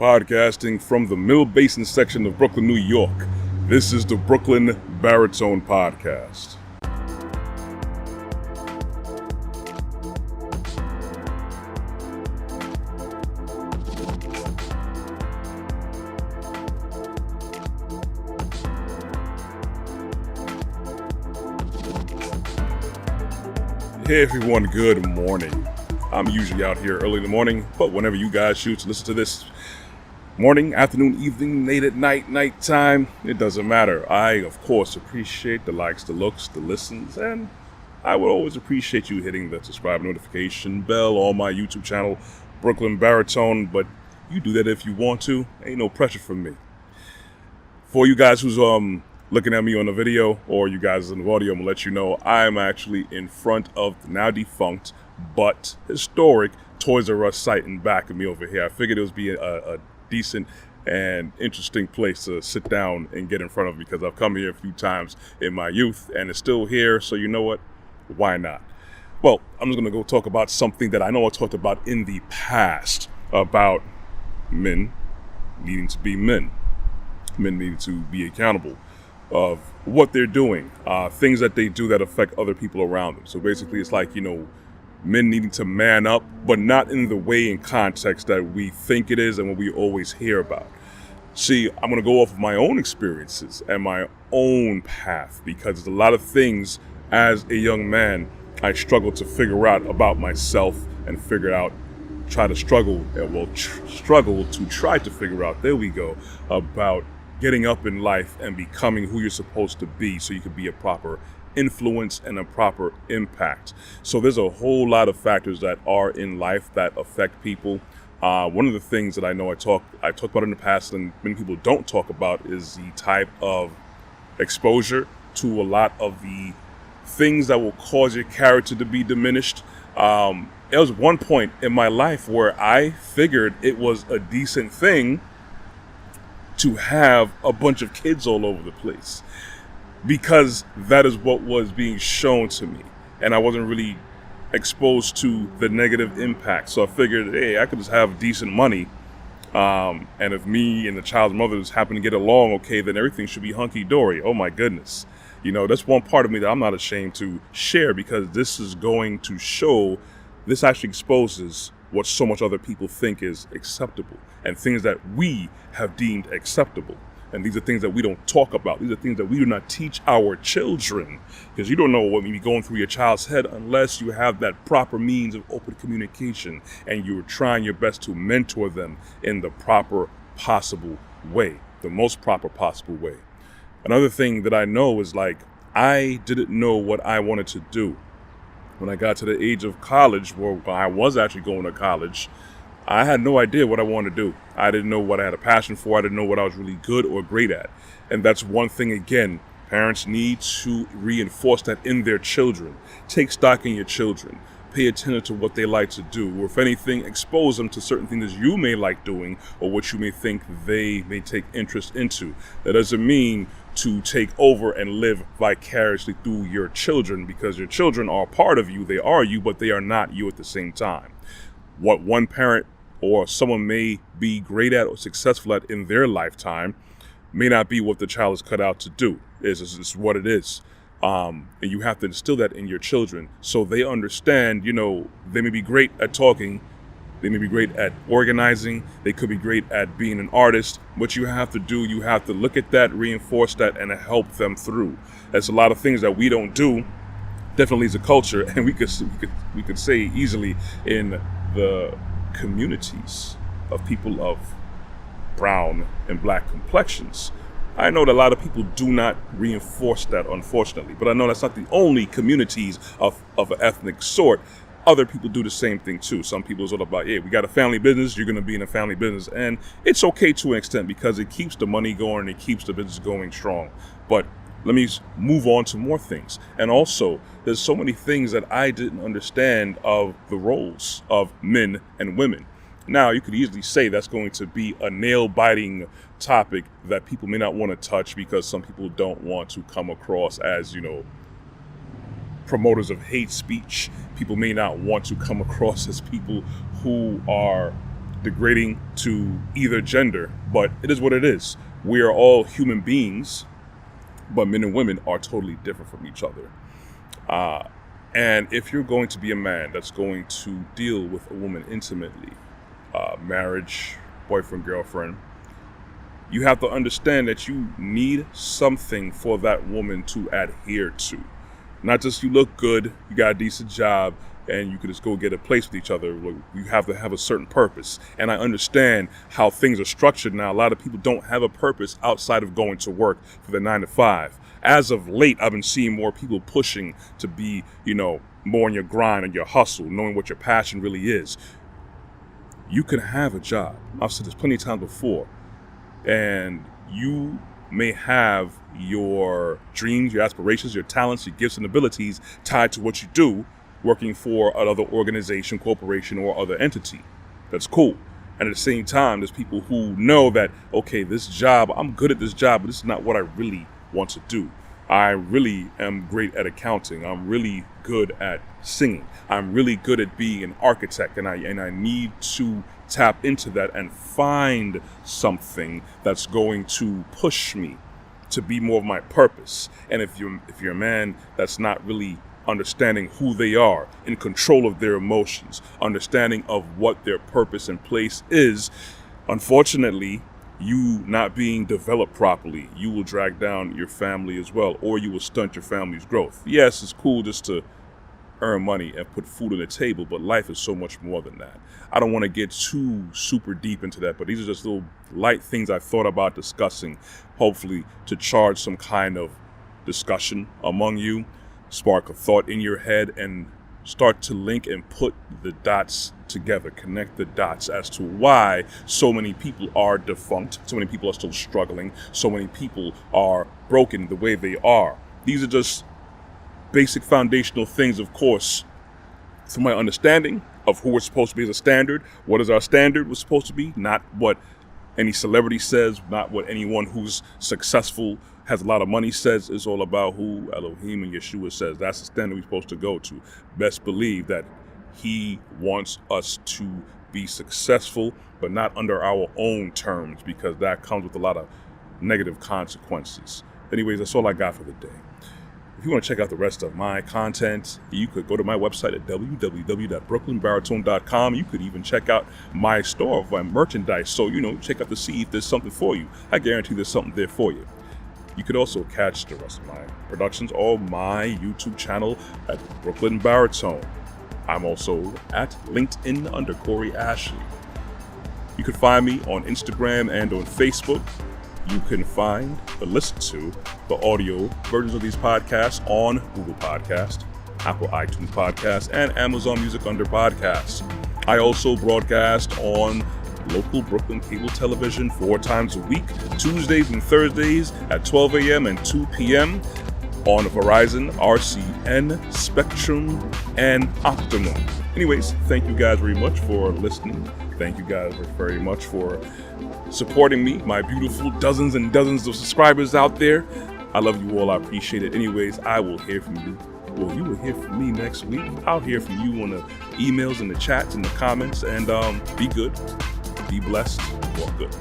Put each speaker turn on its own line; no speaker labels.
Podcasting from the Mill Basin section of Brooklyn, New York. This is the Brooklyn Baritone Podcast. Hey everyone, good morning. I'm usually out here early in the morning, but whenever you guys choose to listen to this, morning, afternoon, evening, late at night, nighttime, it doesn't matter. I, of course, appreciate the likes, the looks, the listens, and I would always appreciate you hitting the subscribe notification bell on my YouTube channel, Brooklyn Baritone, but you do that if you want to. Ain't no pressure from me. For you guys who's looking at me on the video, or you guys in the audio, I'm gonna let you know I'm actually in front of the now defunct but historic Toys R Us site in back of me over here. I figured it would be a decent and interesting place to sit down and get in front of because I've come here a few times in my youth and it's still here, so you know what? Why not? Well, I'm just gonna go talk about something that I know I talked about in the past about men needing to be men needing to be accountable of what they're doing, things that they do that affect other people around them. So basically it's like, men needing to man up, but not in the way and context that we think it is and what we always hear about. See, I'm gonna go off of my own experiences and my own path because there's a lot of things as a young man I struggled to figure out about myself and struggle to try to figure out, there we go, about getting up in life and becoming who you're supposed to be so you could be a proper influence and a proper impact. So there's a whole lot of factors that are in life that affect people. One of the things that I know I talked about in the past and many people don't talk about is the type of exposure to a lot of the things that will cause your character to be diminished. There was one point in my life where I figured it was a decent thing to have a bunch of kids all over the place, because that is what was being shown to me. And I wasn't really exposed to the negative impact. So I figured, hey, I could just have decent money. And if me and the child's mother just happen to get along okay, then everything should be hunky-dory. Oh my goodness. That's one part of me that I'm not ashamed to share because this is going to show, this actually exposes what so much other people think is acceptable and things that we have deemed acceptable. And these are things that we don't talk about. These are things that we do not teach our children, because you don't know what may be going through your child's head unless you have that proper means of open communication and you're trying your best to mentor them in the proper possible way, the most proper possible way. Another thing that I know is I didn't know what I wanted to do. When I got to the age of college, where I was actually going to college, I had no idea what I wanted to do. I didn't know what I had a passion for. I didn't know what I was really good or great at. And that's one thing, again, parents need to reinforce that in their children. Take stock in your children. Pay attention to what they like to do, or if anything, expose them to certain things you may like doing or what you may think they may take interest into. That doesn't mean to take over and live vicariously through your children, because your children are part of you. They are you, but they are not you at the same time. What one parent or someone may be great at or successful at in their lifetime may not be what the child is cut out to do. It's what it is. And you have to instill that in your children so they understand, they may be great at talking, they may be great at organizing, they could be great at being an artist. What you have to do, you have to look at that, reinforce that, and help them through. That's a lot of things that we don't do, definitely as a culture, and we could say easily in the communities of people of brown and black complexions. I know that a lot of people do not reinforce that, unfortunately, but I know that's not the only communities of an ethnic sort. Other people do the same thing too. Some people are sort of about, we got a family business, you're going to be in a family business. And it's okay to an extent because it keeps the money going, it keeps the business going strong. But let me move on to more things. And also, there's so many things that I didn't understand of the roles of men and women. Now, you could easily say that's going to be a nail-biting topic that people may not want to touch because some people don't want to come across as, promoters of hate speech. People may not want to come across as people who are degrading to either gender, but it is what it is. We are all human beings, but men and women are totally different from each other. And if you're going to be a man that's going to deal with a woman intimately, marriage, boyfriend, girlfriend, you have to understand that you need something for that woman to adhere to. Not just you look good, you got a decent job, and you can just go get a place with each other. You have to have a certain purpose. And I understand how things are structured now. A lot of people don't have a purpose outside of going to work for the 9 to 5. As of late, I've been seeing more people pushing to be, more in your grind and your hustle, knowing what your passion really is. You can have a job. I've said this plenty of times before. And you may have your dreams, your aspirations, your talents, your gifts and abilities tied to what you do, working for another organization, corporation, or other entity. That's cool. And at the same time, there's people who know that, okay, this job, I'm good at this job, but this is not what I really want to do. I really am great at accounting. I'm really good at singing. I'm really good at being an architect, and I need to tap into that and find something that's going to push me to be more of my purpose. And if you're a man that's not really understanding who they are, in control of their emotions, understanding of what their purpose and place is, unfortunately, you not being developed properly, you will drag down your family as well, or you will stunt your family's growth. Yes, it's cool just to earn money and put food on the table, but life is so much more than that. I don't want to get too super deep into that, but these are just little light things I thought about discussing, hopefully to charge some kind of discussion among you, spark a thought in your head, and start to link and put the dots together, connect the dots as to why so many people are defunct, so many people are still struggling, so many people are broken the way they are. These are just basic foundational things, of course, from my understanding of who we're supposed to be as a standard. What is our standard was supposed to be? Not what any celebrity says, not what anyone who's successful, has a lot of money says. It's all about who Elohim and Yeshua says. That's the standard we're supposed to go to. Best believe that he wants us to be successful, but not under our own terms, because that comes with a lot of negative consequences. Anyways, that's all I got for the day. If you want to check out the rest of my content, you could go to my website at www.brooklynbaritone.com. You could even check out my store of my merchandise. So, check out to see if there's something for you. I guarantee there's something there for you. You could also catch the rest of my productions on my YouTube channel at Brooklyn Baritone. I'm also at LinkedIn under Corey Ashley. You can find me on Instagram and on Facebook. You can find the listen to the audio versions of these podcasts on Google Podcast, Apple iTunes Podcast, and Amazon Music under Podcasts. I also broadcast on local Brooklyn cable television 4 times a week, Tuesdays and Thursdays at 12 a.m. and 2 p.m. on Verizon, RCN, Spectrum, and Optimum. Anyways, thank you guys very much for listening. Thank you guys very much for supporting me, my beautiful dozens and dozens of subscribers out there. I love you all. I appreciate it. Anyways, I will hear from you. Well, you will hear from me next week. I'll hear from you on the emails and the chats and the comments. And be good, be blessed, walk good.